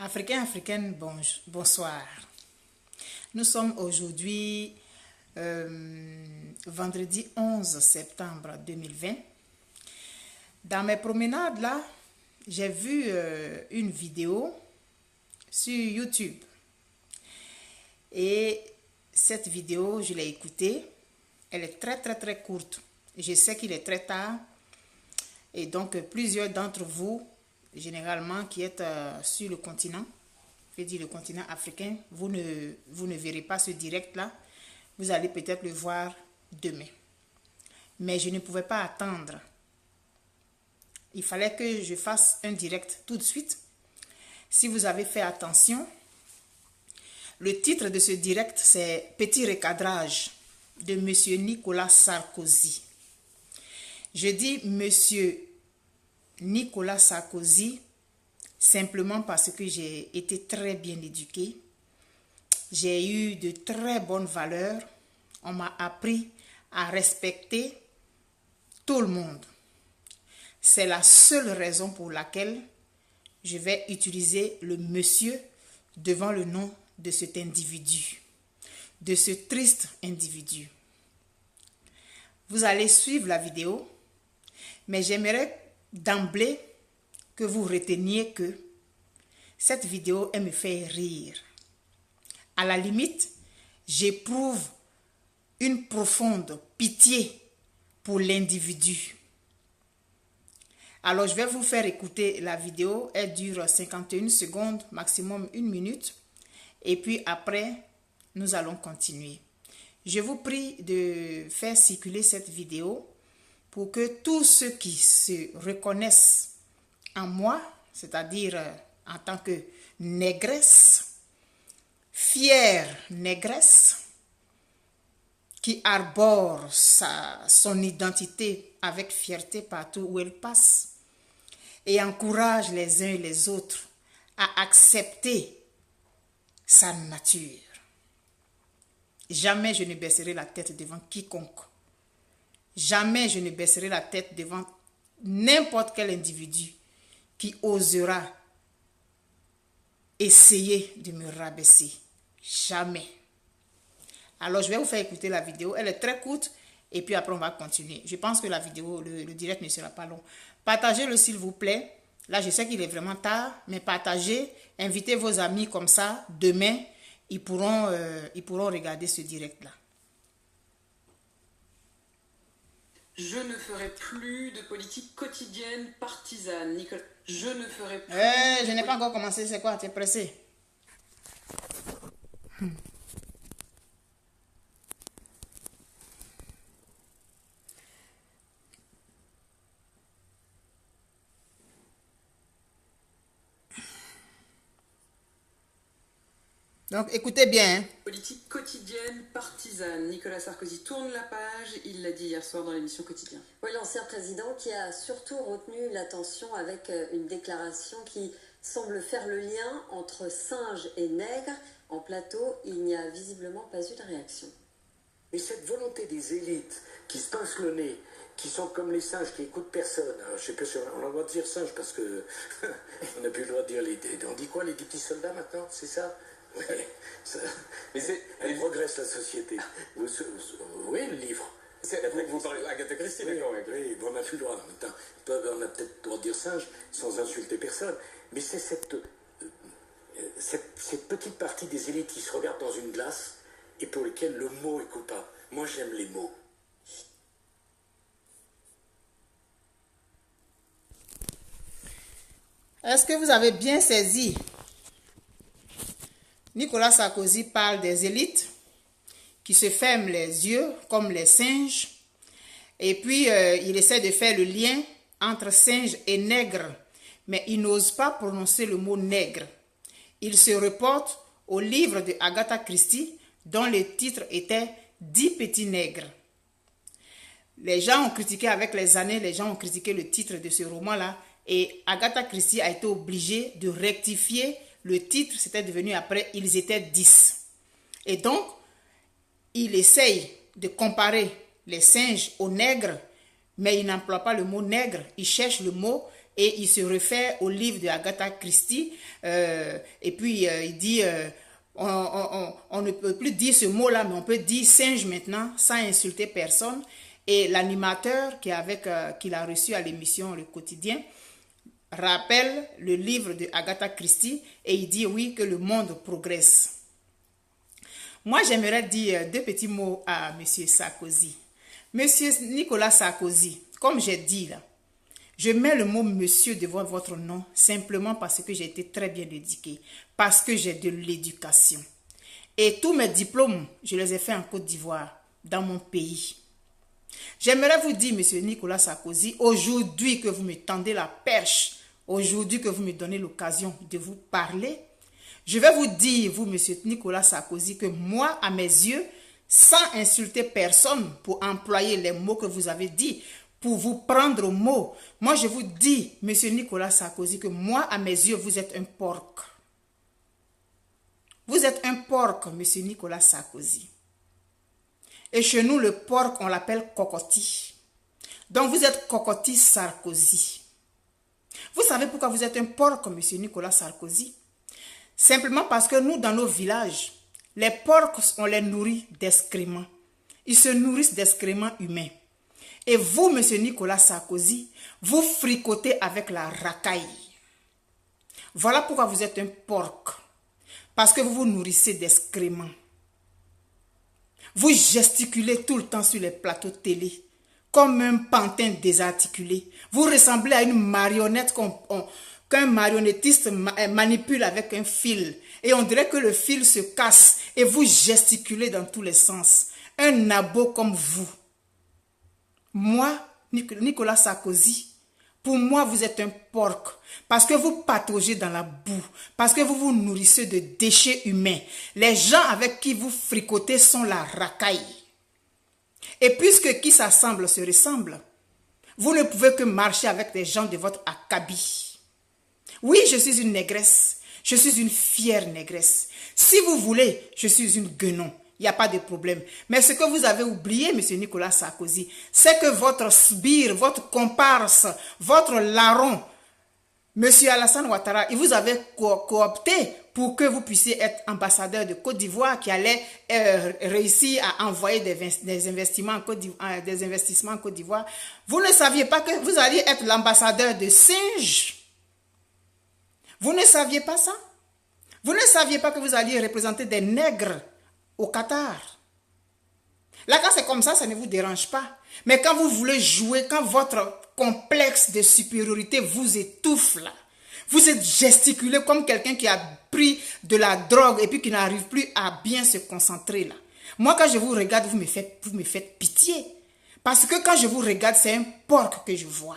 Africains, Africaines, bonsoir. Nous sommes aujourd'hui vendredi 11 septembre 2020. Dans mes promenades là, j'ai vu une vidéo sur YouTube. Et cette vidéo, je l'ai écoutée. Elle est très courte. Je sais qu'il est très tard. Et donc, plusieurs d'entre vous, généralement, qui êtes sur le continent, je veux dire le continent africain, vous ne verrez pas ce direct-là. Vous allez peut-être le voir demain. Mais je ne pouvais pas attendre. Il fallait que je fasse un direct tout de suite. Si vous avez fait attention, le titre de ce direct, c'est « Petit recadrage » de M. Nicolas Sarkozy. Je dis « Monsieur Nicolas Sarkozy » simplement parce que j'ai été très bien éduquée. J'ai eu de très bonnes valeurs. On m'a appris à respecter tout le monde. C'est la seule raison pour laquelle je vais utiliser le monsieur devant le nom de cet individu, de ce triste individu. Vous allez suivre la vidéo, mais j'aimerais d'emblée que vous reteniez que cette vidéo, elle me fait rire. À la limite, j'éprouve une profonde pitié pour l'individu. Alors, je vais vous faire écouter la vidéo. Elle dure 51 secondes, maximum 1 minute. Et puis après, nous allons continuer. Je vous prie de faire circuler cette vidéo pour que tous ceux qui se reconnaissent en moi, c'est-à-dire en tant que négresse, fière négresse, qui arbore son identité avec fierté partout où elle passe et encourage les uns et les autres à accepter sa nature. Jamais je ne baisserai la tête devant quiconque. Jamais je ne baisserai la tête devant n'importe quel individu qui osera essayer de me rabaisser. Jamais. Alors, je vais vous faire écouter la vidéo. Elle est très courte et puis après, on va continuer. Je pense que la vidéo, le direct ne sera pas long. Partagez-le s'il vous plaît. Là, je sais qu'il est vraiment tard, mais partagez. Invitez vos amis comme ça. Demain, ils pourront regarder ce direct-là. Je ne ferai plus de politique quotidienne partisane. Nicolas, je ne ferai plus... Je n'ai pas encore commencé. C'est quoi? Tu es pressé? Donc, écoutez bien. Hein. Politique quotidienne partisane. Nicolas Sarkozy tourne la page. Il l'a dit hier soir dans l'émission Quotidien. Oui, l'ancien président qui a surtout retenu l'attention avec une déclaration qui semble faire le lien entre singe et nègre. En plateau, il n'y a visiblement pas eu de réaction. Mais cette volonté des élites qui se pincent le nez, qui sont comme les singes, qui écoutent personne. Alors, je sais pas si on a le droit de dire singe parce que on n'a plus le droit de dire on dit quoi, les petits soldats maintenant, c'est ça? Oui, mais elle progresse la société. Oui, le livre. Vous parlez d'Agatha Christie, oui, d'accord. Oui, bon, on n'a plus le droit. On a peut-être le droit de dire singe sans insulter personne. Mais c'est cette petite partie des élites qui se regardent dans une glace et pour lesquelles le mot est coupable. Moi, j'aime les mots. Est-ce que vous avez bien saisi? Nicolas Sarkozy parle des élites qui se ferment les yeux comme les singes. Et puis, il essaie de faire le lien entre singe et nègre. Mais il n'ose pas prononcer le mot nègre. Il se reporte au livre de Agatha Christie dont le titre était « 10 petits nègres ». Les gens ont critiqué avec les années, les gens ont critiqué le titre de ce roman-là. Et Agatha Christie a été obligée de rectifier le titre, c'était devenu après, ils étaient 10. Et donc, il essaye de comparer les singes aux nègres, mais il n'emploie pas le mot nègre, il cherche le mot et il se réfère au livre de Agatha Christie. Et puis, il dit, on ne peut plus dire ce mot-là, mais on peut dire singe maintenant, sans insulter personne. Et l'animateur qui l'a reçu à l'émission Le Quotidien rappelle le livre de Agatha Christie et il dit oui que le monde progresse. Moi, j'aimerais dire deux petits mots à M. Sarkozy. Monsieur Nicolas Sarkozy, comme j'ai dit là, je mets le mot monsieur devant votre nom simplement parce que j'ai été très bien éduqué, parce que j'ai de l'éducation. Et tous mes diplômes, je les ai faits en Côte d'Ivoire, dans mon pays. J'aimerais vous dire, monsieur Nicolas Sarkozy, aujourd'hui que vous me tendez la perche, aujourd'hui que vous me donnez l'occasion de vous parler, je vais vous dire, vous, monsieur Nicolas Sarkozy, que moi, à mes yeux, sans insulter personne, pour employer les mots que vous avez dit, pour vous prendre au mot, moi je vous dis, monsieur Nicolas Sarkozy, que moi, à mes yeux, vous êtes un porc. Vous êtes un porc, monsieur Nicolas Sarkozy. Et chez nous, le porc, on l'appelle cocotti. Donc, vous êtes cocotti Sarkozy. Vous savez pourquoi vous êtes un porc, monsieur Nicolas Sarkozy? Simplement parce que nous, dans nos villages, les porcs, on les nourrit d'excréments. Ils se nourrissent d'excréments humains. Et vous, monsieur Nicolas Sarkozy, vous fricotez avec la racaille. Voilà pourquoi vous êtes un porc. Parce que vous vous nourrissez d'excréments. Vous gesticulez tout le temps sur les plateaux télé, comme un pantin désarticulé. Vous ressemblez à une marionnette qu'un marionnettiste manipule avec un fil. Et on dirait que le fil se casse et vous gesticulez dans tous les sens. Un nabo comme vous. Moi, Nicolas Sarkozy, pour moi, vous êtes un porc. Parce que vous pataugez dans la boue. Parce que vous vous nourrissez de déchets humains. Les gens avec qui vous fricotez sont la racaille. Et puisque qui s'assemble se ressemble, vous ne pouvez que marcher avec des gens de votre acabit. Oui, je suis une négresse. Je suis une fière négresse. Si vous voulez, je suis une guenon. Il n'y a pas de problème. Mais ce que vous avez oublié, monsieur Nicolas Sarkozy, c'est que votre sbire, votre comparse, votre larron, monsieur Alassane Ouattara, il vous avait coopté pour que vous puissiez être ambassadeur de Côte d'Ivoire qui allait réussir à envoyer des investissements en Côte d'Ivoire. Vous ne saviez pas que vous alliez être l'ambassadeur de singes. Vous ne saviez pas ça? Vous ne saviez pas que vous alliez représenter des nègres au Qatar? Là, quand c'est comme ça ne vous dérange pas. Mais quand vous voulez jouer, quand votre complexe de supériorité vous étouffe, là, vous êtes gesticulé comme quelqu'un qui a pris de la drogue et puis qui n'arrive plus à bien se concentrer, là. Moi, quand je vous regarde, vous me faites pitié. Parce que quand je vous regarde, c'est un porc que je vois.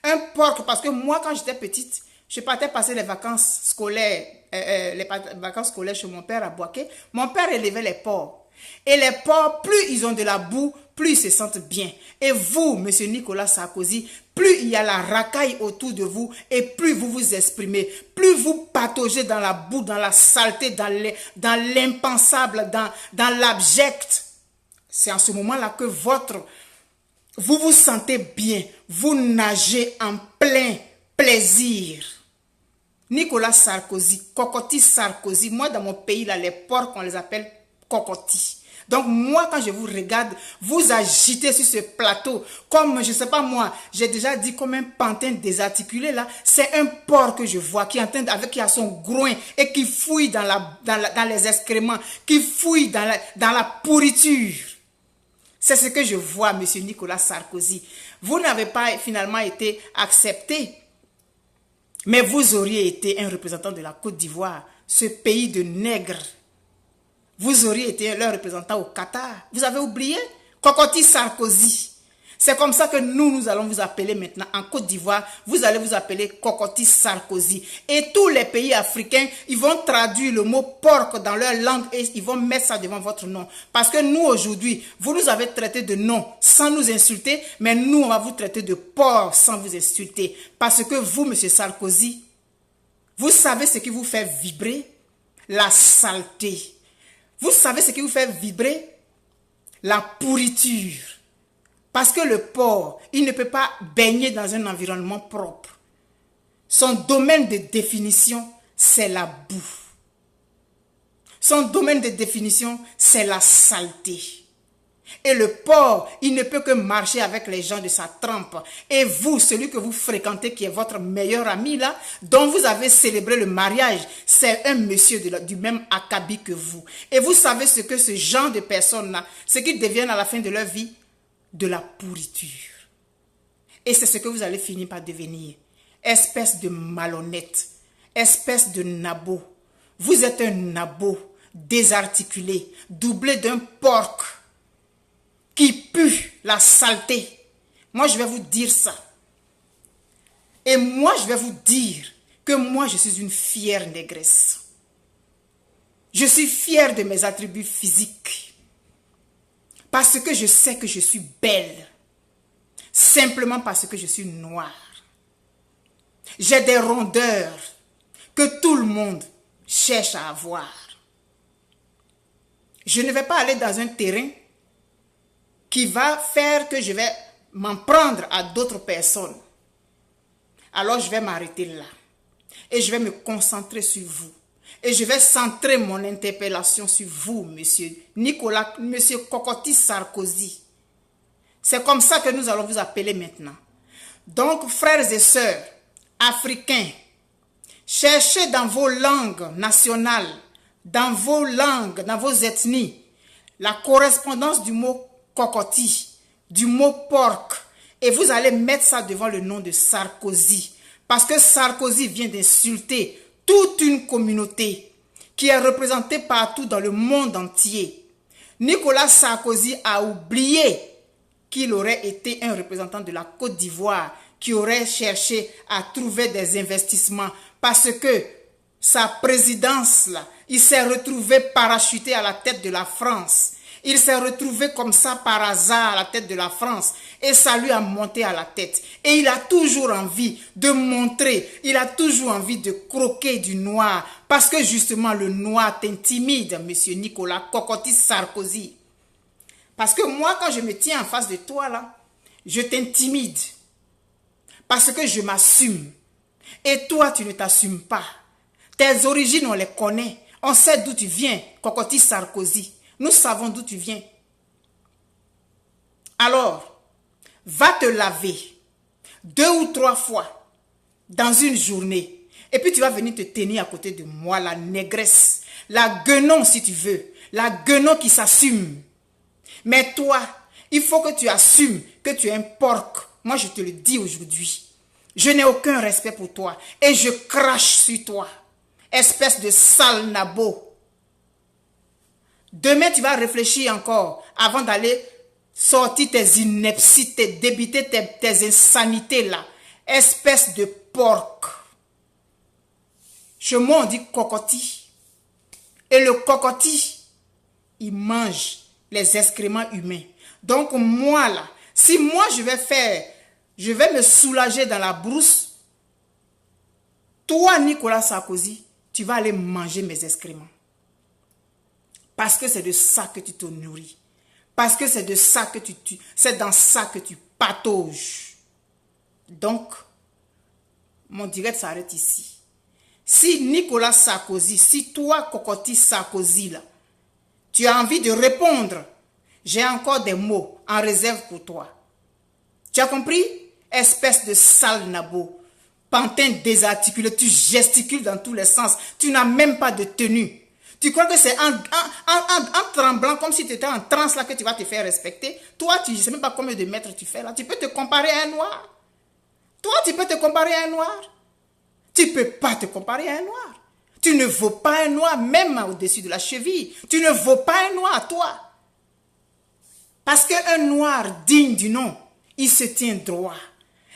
Un porc, parce que moi, quand j'étais petite, je partais passer les vacances scolaires, chez mon père à Boaké. Mon père élevait les porcs. Et les porcs, plus ils ont de la boue, plus ils se sentent bien. Et vous, monsieur Nicolas Sarkozy, plus il y a la racaille autour de vous et plus vous vous exprimez, plus vous pataugez dans la boue, dans la saleté, dans l'impensable, dans l'abject. C'est en ce moment-là que vous vous sentez bien. Vous nagez en plein plaisir. Nicolas Sarkozy, cocotti Sarkozy. Moi, dans mon pays, là, les porcs, on les appelle cocotti. Donc, moi, quand je vous regarde, vous agitez sur ce plateau, comme, je sais pas moi, j'ai déjà dit comme un pantin désarticulé, là. C'est un porc que je vois, qui a son groin et qui fouille dans les excréments, qui fouille dans la pourriture. C'est ce que je vois, monsieur Nicolas Sarkozy. Vous n'avez pas finalement été accepté. Mais vous auriez été un représentant de la Côte d'Ivoire, ce pays de nègres. Vous auriez été leur représentant au Qatar. Vous avez oublié? Cocotti Sarkozy. C'est comme ça que nous allons vous appeler maintenant en Côte d'Ivoire. Vous allez vous appeler Cocotti Sarkozy. Et tous les pays africains, ils vont traduire le mot porc dans leur langue et ils vont mettre ça devant votre nom. Parce que nous, aujourd'hui, vous nous avez traité de nom sans nous insulter, mais nous, on va vous traiter de porc sans vous insulter. Parce que vous, monsieur Sarkozy, vous savez ce qui vous fait vibrer? La saleté. Vous savez ce qui vous fait vibrer? La pourriture. Parce que le porc, il ne peut pas baigner dans un environnement propre. Son domaine de définition, c'est la boue. Son domaine de définition, c'est la saleté. Et le porc, il ne peut que marcher avec les gens de sa trempe. Et vous, celui que vous fréquentez, qui est votre meilleur ami là, dont vous avez célébré le mariage, c'est un monsieur du même acabit que vous. Et vous savez ce que ce genre de personnes-là, ce qu'ils deviennent à la fin de leur vie, de la pourriture. Et c'est ce que vous allez finir par devenir. Espèce de malhonnête, espèce de nabo. Vous êtes un nabo désarticulé, doublé d'un porc qui pue la saleté. Moi, je vais vous dire ça. Et moi, je vais vous dire que moi, je suis une fière négresse. Je suis fière de mes attributs physiques. Parce que je sais que je suis belle. Simplement parce que je suis noire. J'ai des rondeurs que tout le monde cherche à avoir. Je ne vais pas aller dans un terrain qui va faire que je vais m'en prendre à d'autres personnes. Alors je vais m'arrêter là. Et je vais me concentrer sur vous. Et je vais centrer mon interpellation sur vous, monsieur Nicolas, monsieur Cocotti Sarkozy. C'est comme ça que nous allons vous appeler maintenant. Donc, frères et sœurs, africains, cherchez dans vos langues nationales, dans vos langues, dans vos ethnies, la correspondance du mot cocotti, du mot porc, et vous allez mettre ça devant le nom de Sarkozy, parce que Sarkozy vient d'insulter toute une communauté qui est représentée partout dans le monde entier. Nicolas Sarkozy a oublié qu'il aurait été un représentant de la Côte d'Ivoire, qui aurait cherché à trouver des investissements, parce que sa présidence, là, il s'est retrouvé parachuté à la tête de la France. Il s'est retrouvé comme ça par hasard à la tête de la France et ça lui a monté à la tête. Et il a toujours envie de montrer, il a toujours envie de croquer du noir parce que justement le noir t'intimide, monsieur Nicolas Cocotti Sarkozy. Parce que moi, quand je me tiens en face de toi là, je t'intimide parce que je m'assume. Et toi, tu ne t'assumes pas. Tes origines, on les connaît. On sait d'où tu viens, Cocotti Sarkozy. Nous savons d'où tu viens. Alors, va te laver 2 ou 3 fois dans une journée. Et puis tu vas venir te tenir à côté de moi, la négresse. La guenon si tu veux. La guenon qui s'assume. Mais toi, il faut que tu assumes que tu es un porc. Moi, je te le dis aujourd'hui. Je n'ai aucun respect pour toi. Et je crache sur toi. Espèce de sale nabo. Demain, tu vas réfléchir encore avant d'aller sortir tes inepties, débiter tes insanités là. Espèce de porc. Chez moi, on dit cocotti. Et le cocotti, il mange les excréments humains. Donc moi là, si moi je vais me soulager dans la brousse, toi Nicolas Sarkozy, tu vas aller manger mes excréments. Parce que c'est de ça que tu te nourris. Parce que c'est de ça que c'est dans ça que tu patauges. Donc, mon direct s'arrête ici. Si Nicolas Sarkozy, si toi, Cocotti Sarkozy, là, tu as envie de répondre, j'ai encore des mots en réserve pour toi. Tu as compris? Espèce de sale nabo. Pantin désarticulé, tu gesticules dans tous les sens. Tu n'as même pas de tenue. Tu crois que c'est en tremblant, comme si tu étais en transe là, que tu vas te faire respecter? Toi, tu ne sais même pas combien de mètres tu fais là. Tu peux te comparer à un noir? Toi, tu peux te comparer à un noir? Tu ne peux pas te comparer à un noir. Tu ne vaux pas un noir, même au-dessus de la cheville. Tu ne vaux pas un noir, toi. Parce qu'un noir digne du nom, il se tient droit.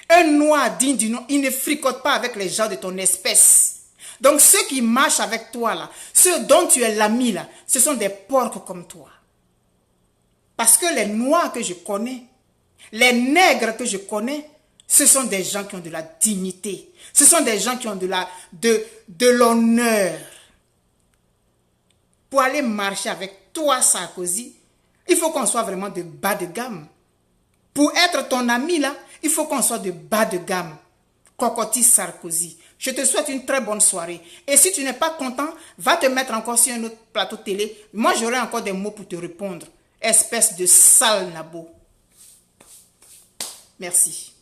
Un noir digne du nom, il ne fricote pas avec les gens de ton espèce. Donc ceux qui marchent avec toi là, ceux dont tu es l'ami là, ce sont des porcs comme toi. Parce que les noirs que je connais, les nègres que je connais, ce sont des gens qui ont de la dignité. Ce sont des gens qui ont de l'honneur. Pour aller marcher avec toi Sarkozy, il faut qu'on soit vraiment de bas de gamme. Pour être ton ami là, il faut qu'on soit de bas de gamme. Cocotti Sarkozy. Je te souhaite une très bonne soirée. Et si tu n'es pas content, va te mettre encore sur un autre plateau de télé. Moi, j'aurai encore des mots pour te répondre. Espèce de sale nabo. Merci.